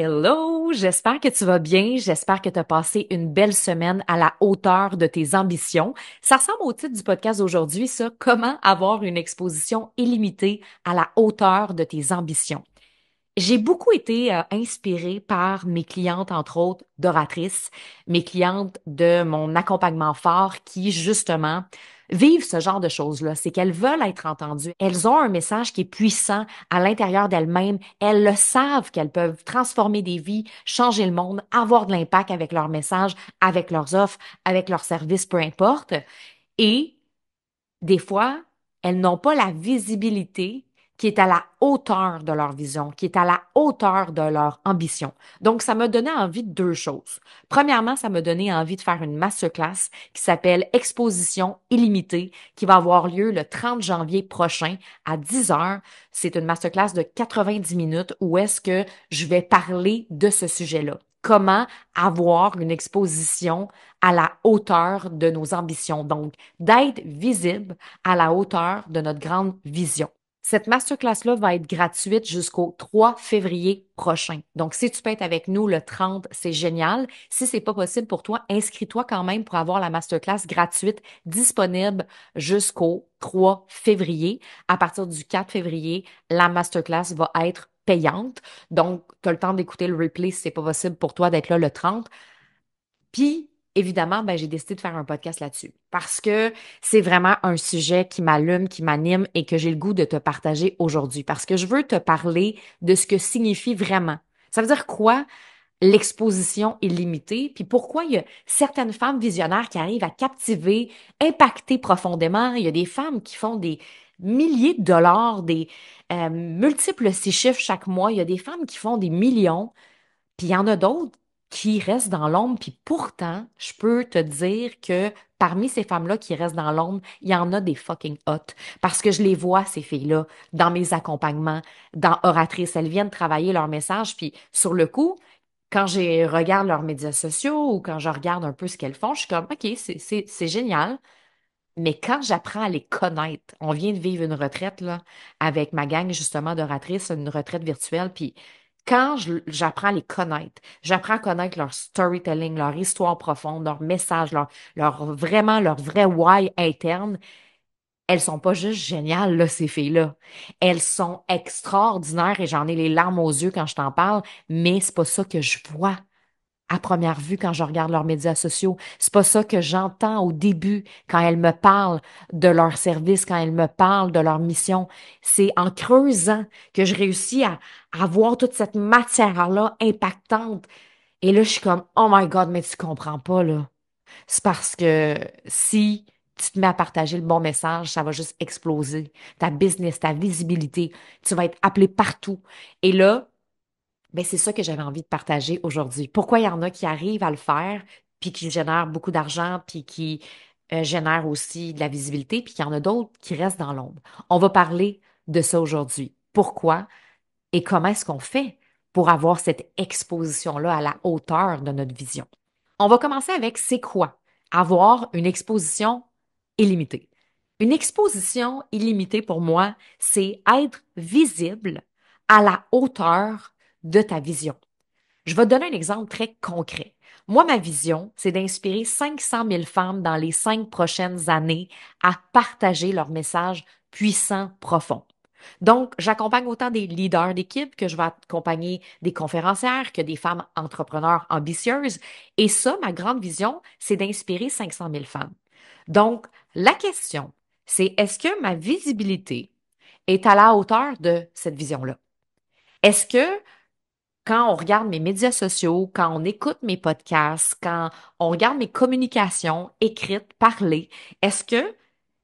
Hello, j'espère que tu vas bien, j'espère que tu as passé une belle semaine à la hauteur de tes ambitions. Ça ressemble au titre du podcast d'aujourd'hui, ça, comment avoir une exposition illimitée à la hauteur de tes ambitions. J'ai beaucoup été inspirée par mes clientes, entre autres, d'oratrices, mes clientes de mon accompagnement fort qui, justement, vivent ce genre de choses-là. C'est qu'elles veulent être entendues. Elles ont un message qui est puissant à l'intérieur d'elles-mêmes. Elles le savent qu'elles peuvent transformer des vies, changer le monde, avoir de l'impact avec leur message, avec leurs offres, avec leurs services, peu importe. Et des fois, elles n'ont pas la visibilité qui est à la hauteur de leur vision, qui est à la hauteur de leur ambition. Donc, ça m'a donné envie de deux choses. Premièrement, ça m'a donné envie de faire une masterclass qui s'appelle Exposition illimitée, qui va avoir lieu le 30 janvier prochain à 10 heures. C'est une masterclass de 90 minutes où est-ce que je vais parler de ce sujet-là. Comment avoir une exposition à la hauteur de nos ambitions. Donc, d'être visible à la hauteur de notre grande vision. Cette masterclass-là va être gratuite jusqu'au 3 février prochain. Donc, si tu peux être avec nous le 30, c'est génial. Si c'est pas possible pour toi, inscris-toi quand même pour avoir la masterclass gratuite disponible jusqu'au 3 février. À partir du 4 février, la masterclass va être payante. Donc, tu as le temps d'écouter le replay si c'est pas possible pour toi d'être là le 30. Puis, évidemment, ben, j'ai décidé de faire un podcast là-dessus parce que c'est vraiment un sujet qui m'allume, qui m'anime et que j'ai le goût de te partager aujourd'hui parce que je veux te parler de ce que signifie vraiment. Ça veut dire quoi? L'exposition illimitée, puis pourquoi il y a certaines femmes visionnaires qui arrivent à captiver, impacter profondément. Il y a des femmes qui font des milliers de dollars, des multiples six chiffres chaque mois. Il y a des femmes qui font des millions. Puis il y en a d'autres qui restent dans l'ombre, puis pourtant, je peux te dire que parmi ces femmes-là qui restent dans l'ombre, il y en a des fucking hot. Parce que je les vois, ces filles-là, dans mes accompagnements, dans Oratrice. Elles viennent travailler leur message, puis sur le coup, quand je regarde leurs médias sociaux ou quand je regarde un peu ce qu'elles font, je suis comme, OK, c'est génial. Mais quand j'apprends à les connaître, on vient de vivre une retraite là, avec ma gang justement d'oratrices, une retraite virtuelle, puis quand j'apprends à les connaître, j'apprends à connaître leur storytelling, leur histoire profonde, leur message, vraiment leur vrai why interne, elles sont pas juste géniales, là, ces filles-là. Elles sont extraordinaires et j'en ai les larmes aux yeux quand je t'en parle, mais c'est pas ça que je vois à première vue quand je regarde leurs médias sociaux. C'est pas ça que j'entends au début quand elles me parlent de leur service, quand elles me parlent de leur mission. C'est en creusant que je réussis à voir toute cette matière-là impactante. Et là, je suis comme, oh my God, mais tu comprends pas, là. C'est parce que si tu te mets à partager le bon message, ça va juste exploser. Ta business, ta visibilité, tu vas être appelé partout. Et là, ben, c'est ça que j'avais envie de partager aujourd'hui. Pourquoi il y en a qui arrivent à le faire, puis qui génèrent beaucoup d'argent, puis qui génèrent aussi de la visibilité, puis qu'il y en a d'autres qui restent dans l'ombre. On va parler de ça aujourd'hui. Pourquoi et comment est-ce qu'on fait pour avoir cette exposition-là à la hauteur de notre vision? On va commencer avec c'est quoi avoir une exposition illimitée. Une exposition illimitée pour moi, c'est être visible à la hauteur de ta vision. Je vais te donner un exemple très concret. Moi, ma vision, c'est d'inspirer 500 000 femmes dans les 5 prochaines années à partager leur message puissant, profond. Donc, j'accompagne autant des leaders d'équipe que je vais accompagner des conférencières que des femmes entrepreneurs ambitieuses. Et ça, ma grande vision, c'est d'inspirer 500 000 femmes. Donc, la question, c'est est-ce que ma visibilité est à la hauteur de cette vision-là? Est-ce que quand on regarde mes médias sociaux, quand on écoute mes podcasts, quand on regarde mes communications écrites, parlées, est-ce que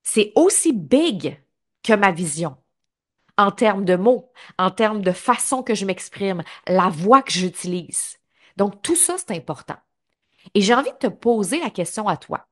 c'est aussi big que ma vision en termes de mots, en termes de façon que je m'exprime, la voix que j'utilise? Donc, tout ça, c'est important. Et j'ai envie de te poser la question à toi.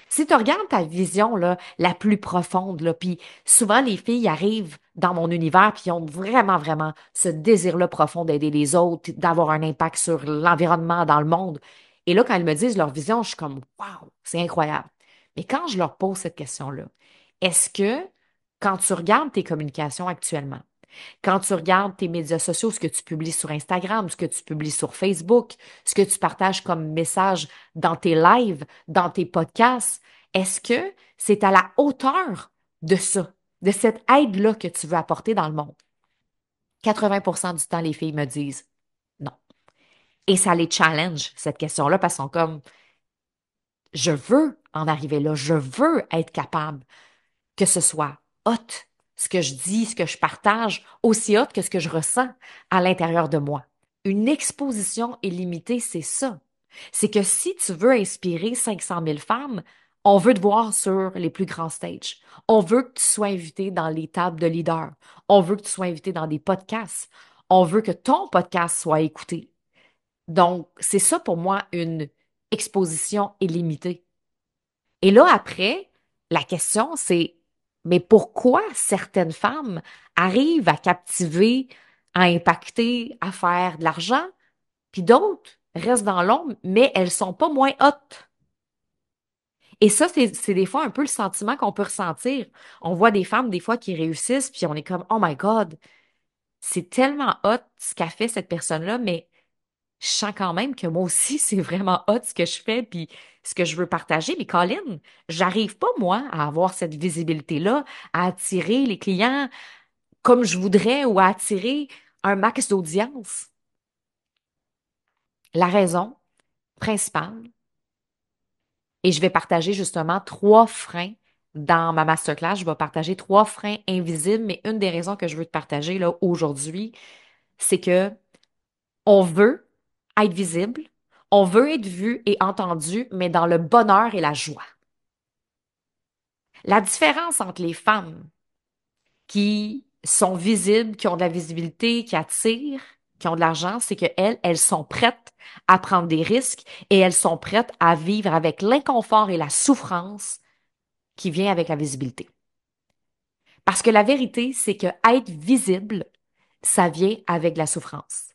Si tu regardes ta vision là, la plus profonde, là, puis souvent les filles arrivent dans mon univers puis ils ont vraiment, vraiment ce désir-là profond d'aider les autres, d'avoir un impact sur l'environnement, dans le monde. Et là, quand elles me disent leur vision, je suis comme Wow, c'est incroyable. Mais quand je leur pose cette question-là, est-ce que quand tu regardes tes communications actuellement, Quand tu regardes tes médias sociaux, ce que tu publies sur Instagram, ce que tu publies sur Facebook, ce que tu partages comme message dans tes lives, dans tes podcasts, est-ce que c'est à la hauteur de ça, de cette aide-là que tu veux apporter dans le monde? 80% du temps, les filles me disent non. Et ça les challenge, cette question-là, parce qu'ils sont comme, je veux en arriver là, je veux être capable que ce soit hot, ce que je dis, ce que je partage, aussi hot que ce que je ressens à l'intérieur de moi. Une exposition illimitée, c'est ça. C'est que si tu veux inspirer 500 000 femmes, on veut te voir sur les plus grands stages. On veut que tu sois invité dans les tables de leaders. On veut que tu sois invité dans des podcasts. On veut que ton podcast soit écouté. Donc, c'est ça pour moi une exposition illimitée. Et là, après, la question, c'est, mais pourquoi certaines femmes arrivent à captiver, à impacter, à faire de l'argent, puis d'autres restent dans l'ombre, mais elles sont pas moins hautes? Et ça, c'est des fois un peu le sentiment qu'on peut ressentir. On voit des femmes, des fois, qui réussissent, puis on est comme, oh my God, c'est tellement hot ce qu'a fait cette personne-là, mais je sens quand même que moi aussi, c'est vraiment hot ce que je fais puis ce que je veux partager. Mais Colin, j'arrive pas, moi, à avoir cette visibilité-là, à attirer les clients comme je voudrais ou à attirer un max d'audience. La raison principale, et je vais partager justement 3 freins dans ma masterclass, je vais partager 3 freins invisibles, mais une des raisons que je veux te partager là aujourd'hui, c'est que on veut être visible, on veut être vu et entendu, mais dans le bonheur et la joie. La différence entre les femmes qui sont visibles, qui ont de la visibilité, qui attirent, qui ont de l'argent, c'est qu'elles, elles sont prêtes à prendre des risques et elles sont prêtes à vivre avec l'inconfort et la souffrance qui vient avec la visibilité. Parce que la vérité, c'est que être visible, ça vient avec de la souffrance.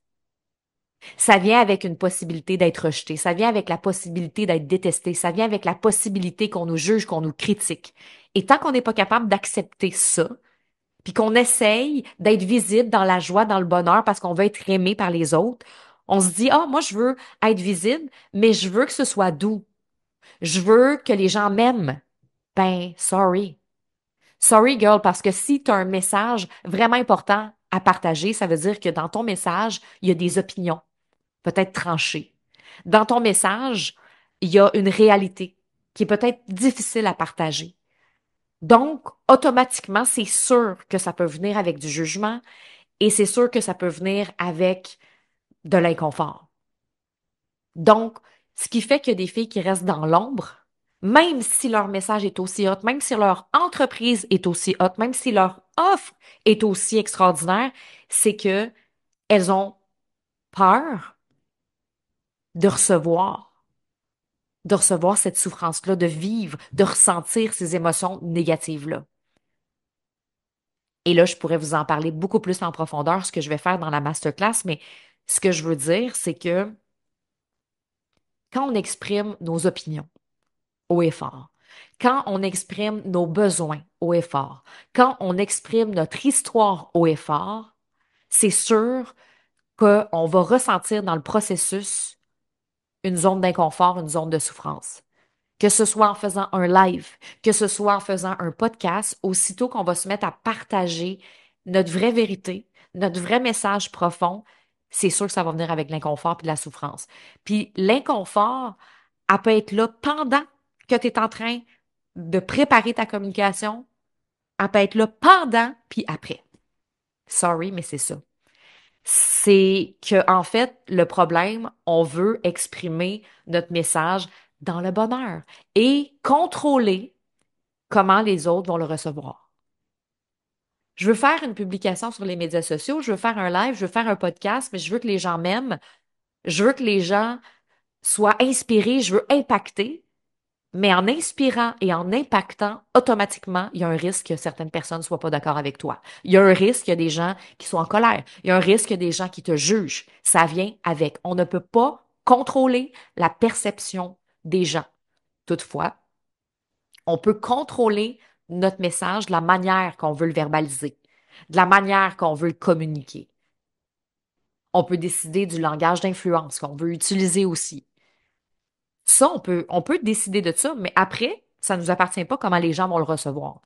Ça vient avec une possibilité d'être rejeté, ça vient avec la possibilité d'être détesté, ça vient avec la possibilité qu'on nous juge, qu'on nous critique. Et tant qu'on n'est pas capable d'accepter ça, puis qu'on essaye d'être visible dans la joie, dans le bonheur, parce qu'on veut être aimé par les autres, on se dit, ah, moi, je veux être visible, mais je veux que ce soit doux. Je veux que les gens m'aiment. Ben, sorry. Sorry, girl, parce que si tu as un message vraiment important à partager, ça veut dire que dans ton message, il y a des opinions peut-être tranché. Dans ton message, il y a une réalité qui est peut-être difficile à partager. Donc, automatiquement, c'est sûr que ça peut venir avec du jugement et c'est sûr que ça peut venir avec de l'inconfort. Donc, ce qui fait que des filles qui restent dans l'ombre, même si leur message est aussi hot, même si leur entreprise est aussi hot, même si leur offre est aussi extraordinaire, c'est que elles ont peur de recevoir cette souffrance-là, de vivre, de ressentir ces émotions négatives-là. Et là, je pourrais vous en parler beaucoup plus en profondeur, ce que je vais faire dans la masterclass, mais ce que je veux dire, c'est que quand on exprime nos opinions haut et fort, quand on exprime nos besoins haut et fort, quand on exprime notre histoire haut et fort, c'est sûr qu'on va ressentir dans le processus une zone d'inconfort, une zone de souffrance. Que ce soit en faisant un live, que ce soit en faisant un podcast, aussitôt qu'on va se mettre à partager notre vraie vérité, notre vrai message profond, c'est sûr que ça va venir avec l'inconfort et de la souffrance. Puis l'inconfort, elle peut être là pendant que tu es en train de préparer ta communication, elle peut être là pendant puis après. Sorry, mais c'est ça. C'est que, en fait, le problème, on veut exprimer notre message dans le bonheur et contrôler comment les autres vont le recevoir. Je veux faire une publication sur les médias sociaux, je veux faire un live, je veux faire un podcast, mais je veux que les gens m'aiment, je veux que les gens soient inspirés, je veux impacter, mais en inspirant et en impactant, automatiquement, il y a un risque que certaines personnes ne soient pas d'accord avec toi. Il y a un risque qu'il y a des gens qui sont en colère. Il y a un risque qu'il y a des gens qui te jugent. Ça vient avec. On ne peut pas contrôler la perception des gens. Toutefois, on peut contrôler notre message, la manière qu'on veut le verbaliser. de la manière qu'on veut le communiquer. On peut décider du langage d'influence qu'on veut utiliser aussi. Ça, on peut décider de ça, mais après, ça ne nous appartient pas comment les gens vont le recevoir.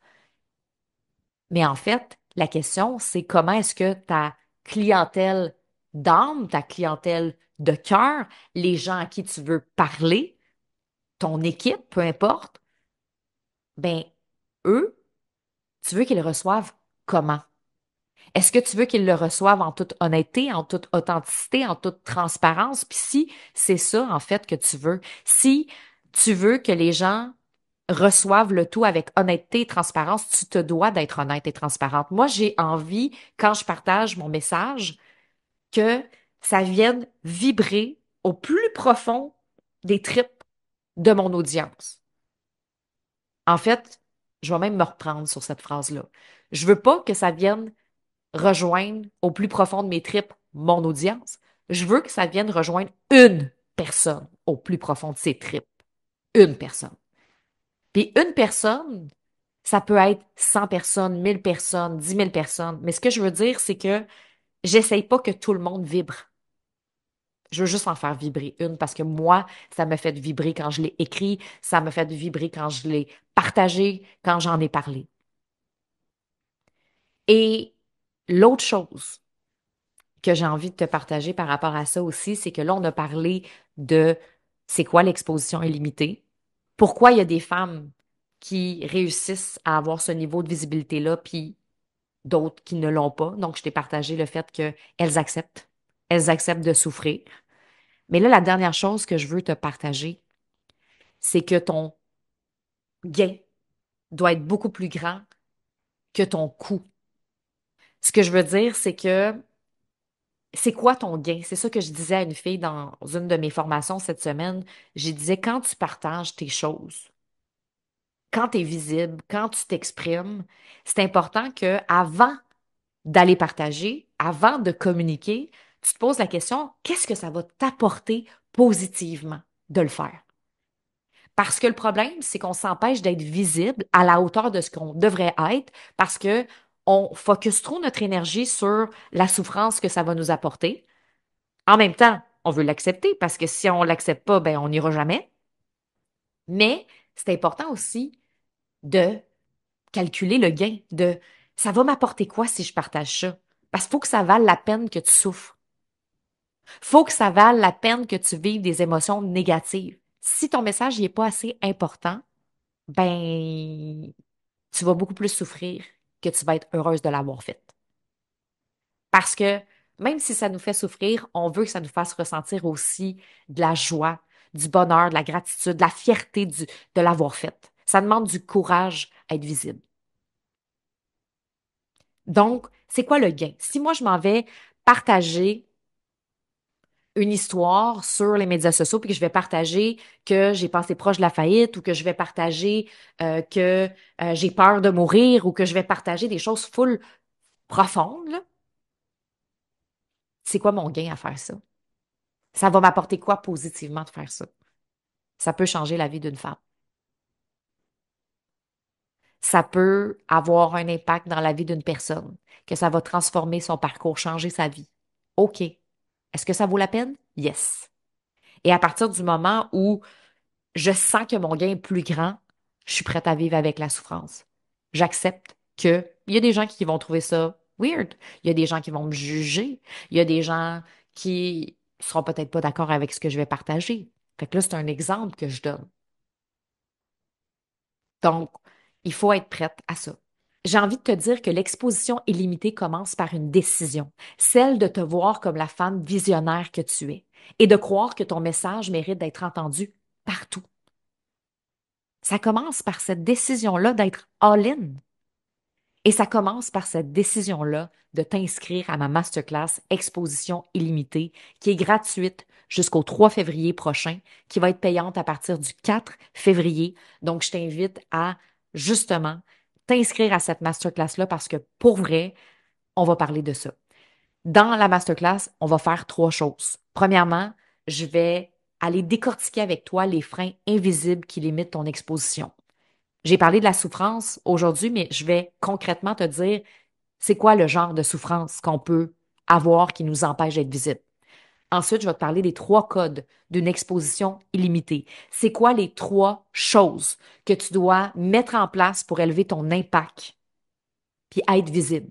Mais en fait, la question, c'est comment est-ce que ta clientèle d'âme, ta clientèle de cœur, les gens à qui tu veux parler, ton équipe, peu importe, ben, eux, tu veux qu'ils le reçoivent comment? Est-ce que tu veux qu'ils le reçoivent en toute honnêteté, en toute authenticité, en toute transparence? Puis si c'est ça, en fait, que tu veux, si tu veux que les gens reçoivent le tout avec honnêteté et transparence, tu te dois d'être honnête et transparente. Moi, j'ai envie, quand je partage mon message, que ça vienne vibrer au plus profond des tripes de mon audience. En fait, je vais même me reprendre sur cette phrase-là. Je veux pas que ça vienne rejoindre au plus profond de mes tripes mon audience. Je veux que ça vienne rejoindre une personne au plus profond de ses tripes. Une personne. Puis une personne, ça peut être 100 personnes, 1000 personnes, 10 000 personnes. Mais ce que je veux dire, c'est que j'essaye pas que tout le monde vibre. Je veux juste en faire vibrer une parce que moi, ça me fait vibrer quand je l'ai écrit, ça me fait vibrer quand je l'ai partagé, quand j'en ai parlé. Et l'autre chose que j'ai envie de te partager par rapport à ça aussi, c'est que là, on a parlé de c'est quoi l'exposition illimitée, pourquoi il y a des femmes qui réussissent à avoir ce niveau de visibilité-là, puis d'autres qui ne l'ont pas. Donc, je t'ai partagé le fait qu'elles acceptent. Elles acceptent de souffrir. Mais là, la dernière chose que je veux te partager, c'est que ton gain doit être beaucoup plus grand que ton coût. Ce que je veux dire, c'est que c'est quoi ton gain? C'est ça que je disais à une fille dans une de mes formations cette semaine. Je disais, quand tu partages tes choses, quand tu es visible, quand tu t'exprimes, c'est important que avant d'aller partager, avant de communiquer, tu te poses la question, qu'est-ce que ça va t'apporter positivement de le faire? Parce que le problème, c'est qu'on s'empêche d'être visible à la hauteur de ce qu'on devrait être parce que on focus trop notre énergie sur la souffrance que ça va nous apporter. En même temps, on veut l'accepter parce que si on l'accepte pas, ben on n'ira jamais. Mais c'est important aussi de calculer le gain, de ça va m'apporter quoi si je partage ça? Parce qu'il faut que ça vale la peine que tu souffres. Faut que ça vale la peine que tu vives des émotions négatives. Si ton message n'est pas assez important, ben tu vas beaucoup plus souffrir que tu vas être heureuse de l'avoir fait. Parce que même si ça nous fait souffrir, on veut que ça nous fasse ressentir aussi de la joie, du bonheur, de la gratitude, de la fierté de l'avoir fait. Ça demande du courage à être visible. Donc, c'est quoi le gain? Si moi, je m'en vais partager une histoire sur les médias sociaux, puis que je vais partager que j'ai passé proche de la faillite, ou que je vais partager que j'ai peur de mourir, ou que je vais partager des choses full profondes, là, c'est quoi mon gain à faire ça? Ça va m'apporter quoi positivement de faire ça? Ça peut changer la vie d'une femme. Ça peut avoir un impact dans la vie d'une personne, que ça va transformer son parcours, changer sa vie. OK. Est-ce que ça vaut la peine? Yes. Et à partir du moment où je sens que mon gain est plus grand, je suis prête à vivre avec la souffrance. J'accepte que il y a des gens qui vont trouver ça weird. Il y a des gens qui vont me juger. Il y a des gens qui seront peut-être pas d'accord avec ce que je vais partager. Fait que là, c'est un exemple que je donne. Donc, il faut être prête à ça. J'ai envie de te dire que l'exposition illimitée commence par une décision, celle de te voir comme la femme visionnaire que tu es et de croire que ton message mérite d'être entendu partout. Ça commence par cette décision-là d'être all-in. Et ça commence par cette décision-là de t'inscrire à ma masterclass Exposition illimitée qui est gratuite jusqu'au 3 février prochain, qui va être payante à partir du 4 février. Donc, je t'invite à justement t'inscrire à cette masterclass-là parce que pour vrai, on va parler de ça. Dans la masterclass, on va faire trois choses. Premièrement, je vais aller décortiquer avec toi les freins invisibles qui limitent ton exposition. J'ai parlé de la souffrance aujourd'hui, mais je vais concrètement te dire C'est quoi le genre de souffrance qu'on peut avoir qui nous empêche d'être visible? Ensuite, je vais te parler des 3 codes d'une exposition illimitée. C'est quoi les 3 choses que tu dois mettre en place pour élever ton impact puis être visible?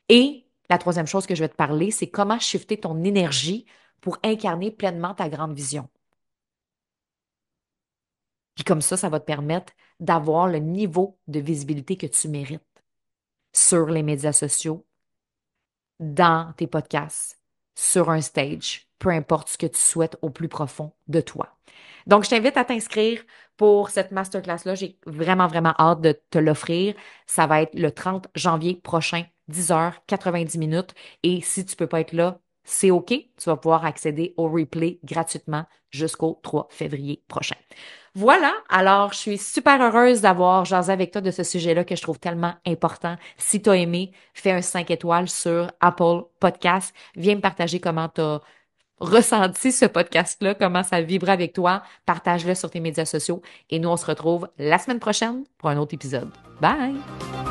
Et la troisième chose que je vais te parler, c'est comment shifter ton énergie pour incarner pleinement ta grande vision. Puis comme ça va te permettre d'avoir le niveau de visibilité que tu mérites sur les médias sociaux, dans tes podcasts, sur un stage, peu importe ce que tu souhaites au plus profond de toi. Donc, je t'invite à t'inscrire pour cette masterclass-là. J'ai vraiment, vraiment hâte de te l'offrir. Ça va être le 30 janvier prochain, 10 heures, 90 minutes. Et si tu peux pas être là, c'est OK. Tu vas pouvoir accéder au replay gratuitement jusqu'au 3 février prochain. Voilà, alors je suis super heureuse d'avoir jasé avec toi de ce sujet-là que je trouve tellement important. Si tu as aimé, fais un 5 étoiles sur Apple Podcast. Viens me partager comment tu as ressenti ce podcast-là, comment ça vibre avec toi. Partage-le sur tes médias sociaux et nous, on se retrouve la semaine prochaine pour un autre épisode. Bye!